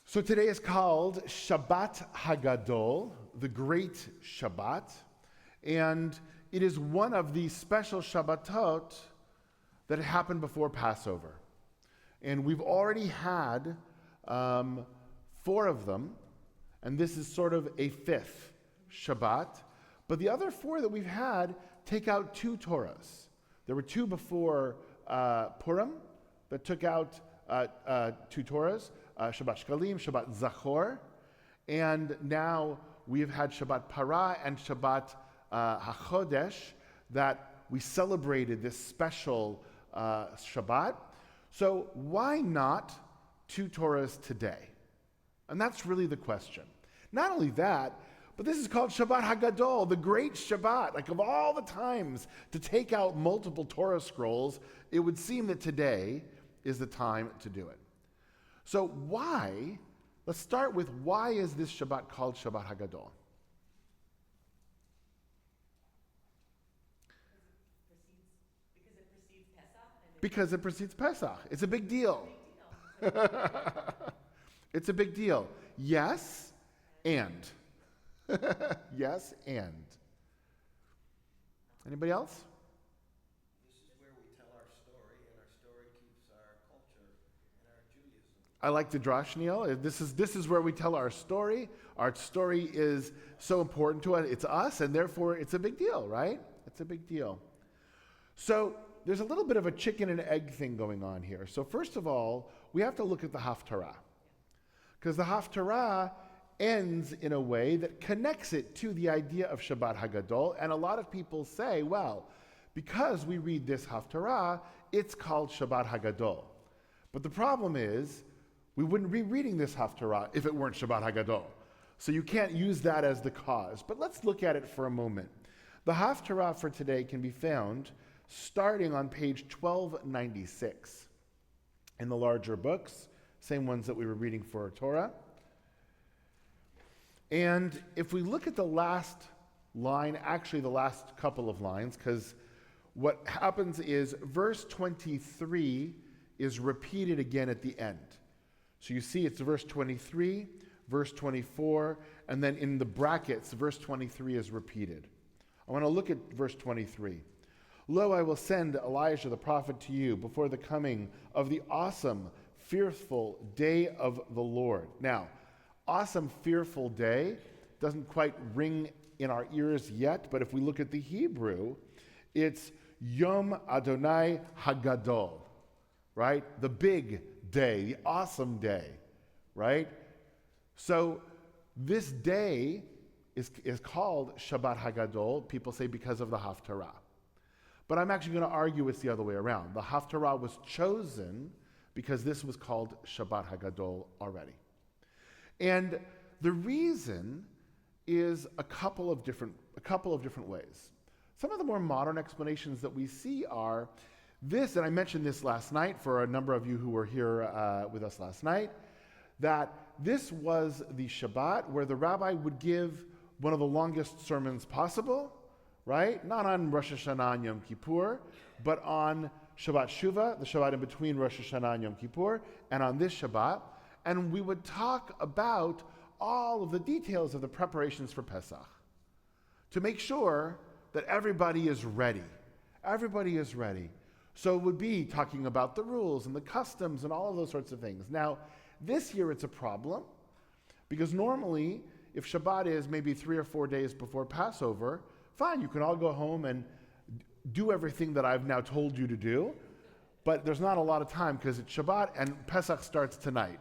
So today is called Shabbat Hagadol, the Great Shabbat, and it is one of the special Shabbatot that happened before Passover. And we've already had 4 of them, and this is sort of a 5th Shabbat. But the other 4 that we've had take out 2 Torahs. There were 2 before Purim that took out 2 Torahs. Shabbat Shkalim, Shabbat Zachor, and now we have had Shabbat Parah and Shabbat HaChodesh that we celebrated this special Shabbat. So why not 2 Torahs today? And that's really the question. Not only that, but this is called Shabbat Hagadol, the great Shabbat. Like of all the times to take out multiple Torah scrolls, it would seem that today is the time to do it. So why, let's start with why is this Shabbat called Shabbat Hagadol? Because it precedes Pesach. It's a big deal. It's a big deal. Yes, and. Yes, and. Anybody else? I like the drash, Neil. This is where we tell our story. Our story is so important to us. It's us, and therefore it's a big deal, right? It's a big deal. So there's a little bit of a chicken and egg thing going on here. So first of all, we have to look at the Haftarah. Because the Haftarah ends in a way that connects it to the idea of Shabbat Hagadol. And a lot of people say, well, because we read this Haftarah, it's called Shabbat Hagadol. But the problem is, we wouldn't be reading this Haftarah if it weren't Shabbat Hagadol. So you can't use that as the cause. But let's look at it for a moment. The Haftarah for today can be found starting on page 1296 in the larger books, same ones that we were reading for Torah. And if we look at the last line, actually the last couple of lines, because what happens is verse 23 is repeated again at the end. So you see it's verse 23, verse 24, and then in the brackets, verse 23 is repeated. I want to look at verse 23. Lo, I will send Elijah the prophet to you before the coming of the awesome, fearful day of the Lord. Now, awesome, fearful day doesn't quite ring in our ears yet, but if we look at the Hebrew, it's Yom Adonai Hagadol, right? The big day, the awesome day, right? So this day is called Shabbat Hagadol, people say because of the Haftarah. But I'm actually going to argue it's the other way around. The Haftarah was chosen because this was called Shabbat Hagadol already. And the reason is a couple of different ways. Some of the more modern explanations that we see are this, and I mentioned this last night for a number of you who were here with us last night, that this was the Shabbat where the rabbi would give one of the longest sermons possible, right? Not on Rosh Hashanah and Yom Kippur, but on Shabbat Shuvah, the Shabbat in between Rosh Hashanah and Yom Kippur, and on this Shabbat. And we would talk about all of the details of the preparations for Pesach to make sure that everybody is ready. Everybody is ready. So it would be talking about the rules and the customs and all of those sorts of things. Now, this year it's a problem because normally if Shabbat is maybe 3 or 4 days before Passover, fine, you can all go home and do everything that I've now told you to do, but there's not a lot of time because it's Shabbat and Pesach starts tonight.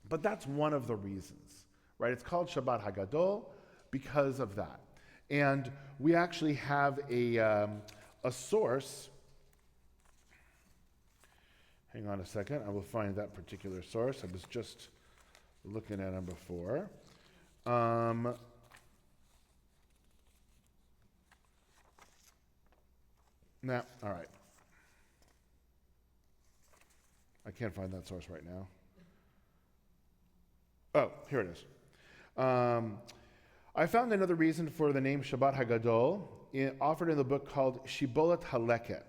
But that's one of the reasons, right? It's called Shabbat Hagadol because of that. And we actually have a source. Hang on a second. I will find that particular source. I was just looking at them before. All right. I can't find that source right now. Oh, here it is. I found another reason for the name Shabbat Hagadol offered in the book called Shibolet HaLeket,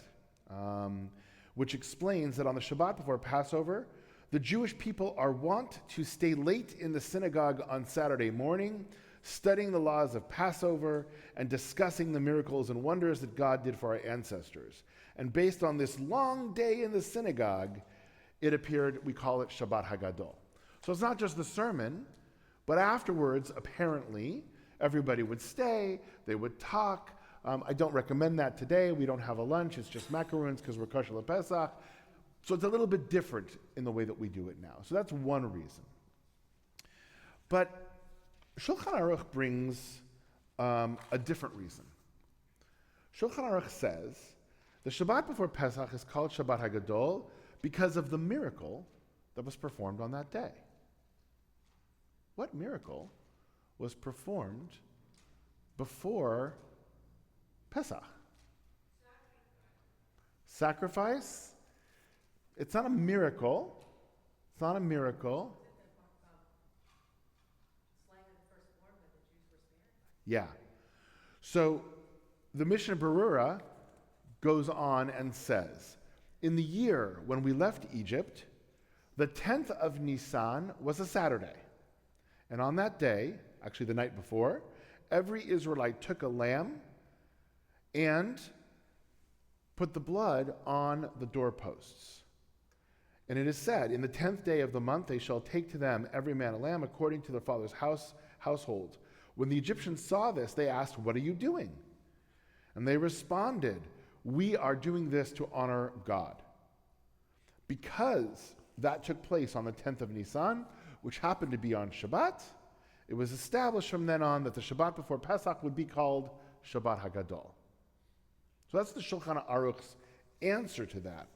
which explains that on the Shabbat before Passover, the Jewish people are wont to stay late in the synagogue on Saturday morning, studying the laws of Passover and discussing the miracles and wonders that God did for our ancestors. And based on this long day in the synagogue, it appeared, we call it Shabbat Hagadol. So it's not just the sermon, but afterwards, apparently, everybody would stay, they would talk. I don't recommend that today. We don't have a lunch. It's just macaroons because we're kosher LePesach. So it's a little bit different in the way that we do it now. So that's one reason. But Shulchan Aruch brings a different reason. Shulchan Aruch says the Shabbat before Pesach is called Shabbat Hagadol because of the miracle that was performed on that day. What miracle was performed before Pesach? Sacrifice? It's not a miracle. It's not a miracle. Yeah. So the Mishnah Berurah goes on and says, in the year when we left Egypt, the 10th of Nisan was a Saturday. And on that day, actually the night before, every Israelite took a lamb and put the blood on the doorposts. And it is said, in the 10th day of the month, they shall take to them every man a lamb according to their father's household. When the Egyptians saw this, they asked, "What are you doing?" And they responded, "We are doing this to honor God." Because that took place on the 10th of Nisan, which happened to be on Shabbat, it was established from then on that the Shabbat before Pesach would be called Shabbat Hagadol. So that's the Shulchan Aruch's answer to that.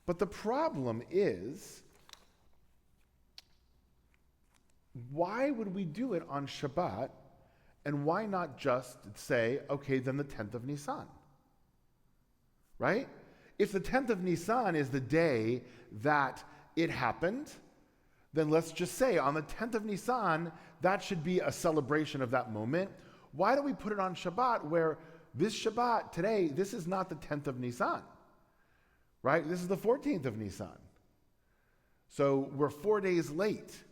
But the problem is, why would we do it on Shabbat, and why not just say, okay, then the 10th of Nisan? Right? If the 10th of Nisan is the day that it happened, then let's just say on the 10th of Nisan, that should be a celebration of that moment. Why do we put it on Shabbat where this Shabbat today, this is not the 10th of Nisan, right? This is the 14th of Nisan. So we're 4 days late.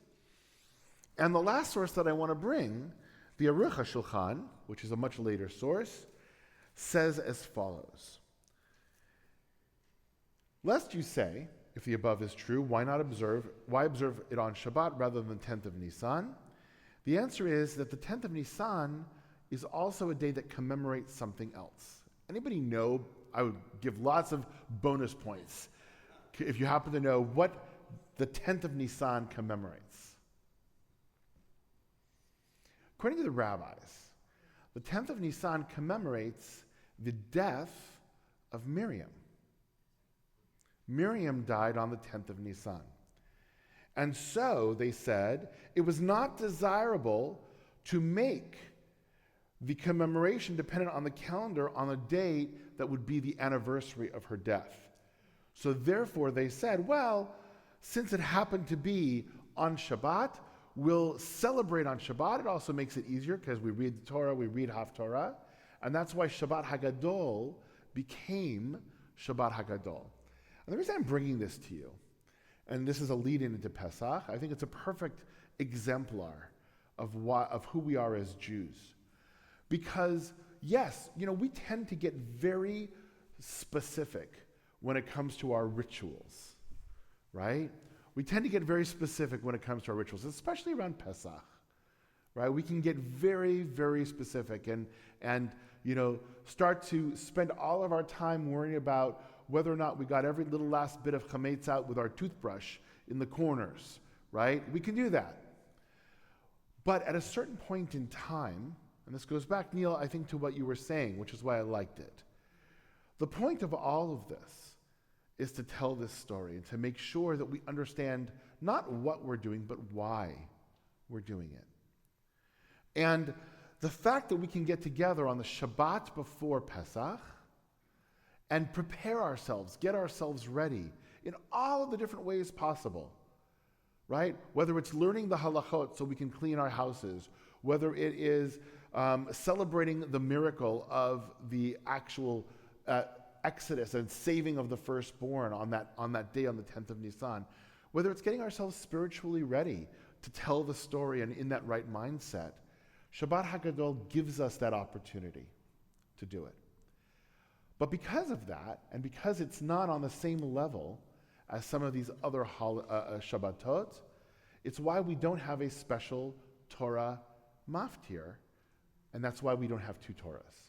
And the last source that I want to bring, the Aruch HaShulchan, which is a much later source, says as follows. Lest you say, if the above is true, why observe it on Shabbat rather than the 10th of Nisan? The answer is that the 10th of Nisan is also a day that commemorates something else. Anybody know? I would give lots of bonus points if you happen to know what the 10th of Nisan commemorates. According to the rabbis, the 10th of Nisan commemorates the death of Miriam. Miriam died on the 10th of Nisan. And so, they said, it was not desirable to make the commemoration dependent on the calendar on a date that would be the anniversary of her death. So therefore, they said, well, since it happened to be on Shabbat, we'll celebrate on Shabbat. It also makes it easier because we read the Torah, we read Haftorah, and that's why Shabbat Hagadol became Shabbat Hagadol. And the reason I'm bringing this to you, and this is a lead-in into Pesach, I think it's a perfect exemplar of who we are as Jews. Because, yes, we tend to get very specific when it comes to our rituals, right? We tend to get very specific when it comes to our rituals, especially around Pesach, right? We can get very, very specific and start to spend all of our time worrying about whether or not we got every little last bit of chametz out with our toothbrush in the corners, right? We can do that. But at a certain point in time, and this goes back, Neil, I think to what you were saying, which is why I liked it. The point of all of this is to tell this story and to make sure that we understand not what we're doing, but why we're doing it. And the fact that we can get together on the Shabbat before Pesach and prepare ourselves, get ourselves ready in all of the different ways possible, right? Whether it's learning the halachot so we can clean our houses, whether it is celebrating the miracle of the actual Exodus and saving of the firstborn on that day on the 10th of Nisan, whether it's getting ourselves spiritually ready to tell the story and in that right mindset, Shabbat HaGadol gives us that opportunity to do it. But because of that, and because it's not on the same level as some of these other Shabbatot, it's why we don't have a special Torah maftir, and that's why we don't have two Torahs.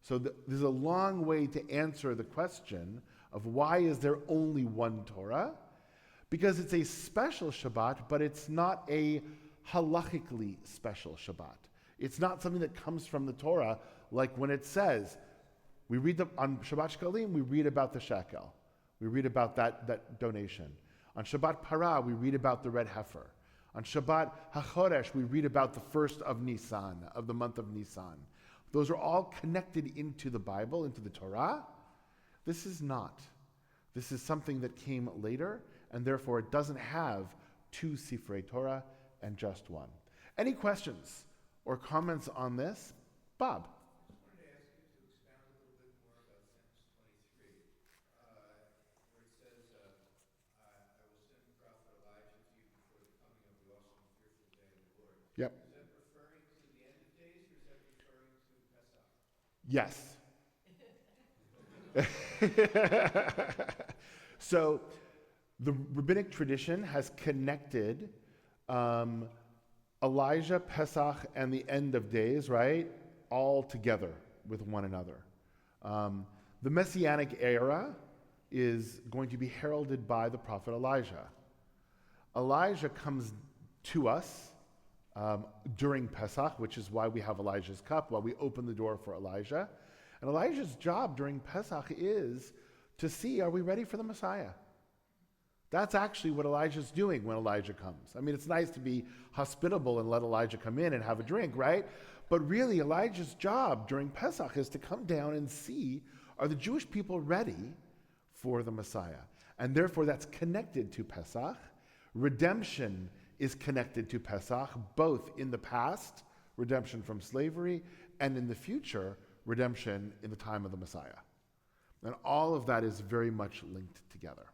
So there's a long way to answer the question of why is there only one Torah? Because it's a special Shabbat, but it's not a halachically special Shabbat. It's not something that comes from the Torah, like when it says, on Shabbat Shekalim, we read about the shekel. We read about that donation. On Shabbat Parah, we read about the red heifer. On Shabbat HaChodesh, we read about the first of Nisan, of the month of Nisan. Those are all connected into the Bible, into the Torah. This is not. This is something that came later, and therefore it doesn't have two Sifrei Torah and just one. Any questions or comments on this? Bob? I just wanted to ask you to expound a little bit more about sentence 23, where it says, I will send the prophet Elijah to you before the coming of the awesome and fearful day of the Lord. Yep. Is that referring to the end of days, or is that referring to Pesach? Yes. So the rabbinic tradition has connected Elijah, Pesach, and the end of days, right, all together with one another. The Messianic era is going to be heralded by the prophet Elijah. Elijah comes to us during Pesach, which is why we have Elijah's cup, why we open the door for Elijah. And Elijah's job during Pesach is to see, are we ready for the Messiah? That's actually what Elijah's doing when Elijah comes. I mean, it's nice to be hospitable and let Elijah come in and have a drink, right? But really, Elijah's job during Pesach is to come down and see, are the Jewish people ready for the Messiah? And therefore, that's connected to Pesach. Redemption is connected to Pesach, both in the past, redemption from slavery, and in the future, redemption in the time of the Messiah. And all of that is very much linked together.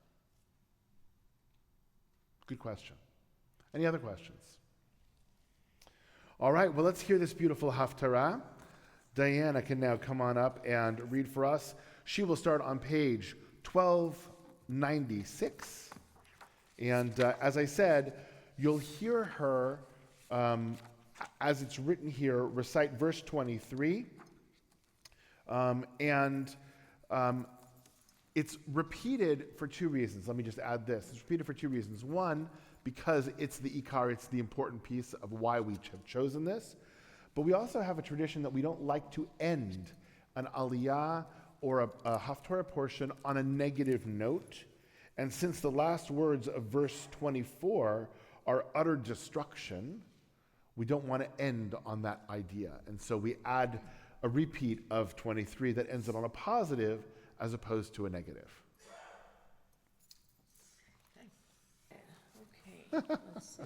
Good question. Any other questions? All right, well, let's hear this beautiful Haftarah. Diana can now come on up and read for us. She will start on page 1296. And as I said, you'll hear her, as it's written here, recite verse 23. It's repeated for two reasons. Let me just add this. It's repeated for two reasons. One, because it's the Ikar, it's the important piece of why we have chosen this. But we also have a tradition that we don't like to end an Aliyah or a Haftarah portion on a negative note. And since the last words of verse 24 are utter destruction, we don't want to end on that idea. And so we add a repeat of 23 that ends it on a positive as opposed to a negative. Okay, let's see.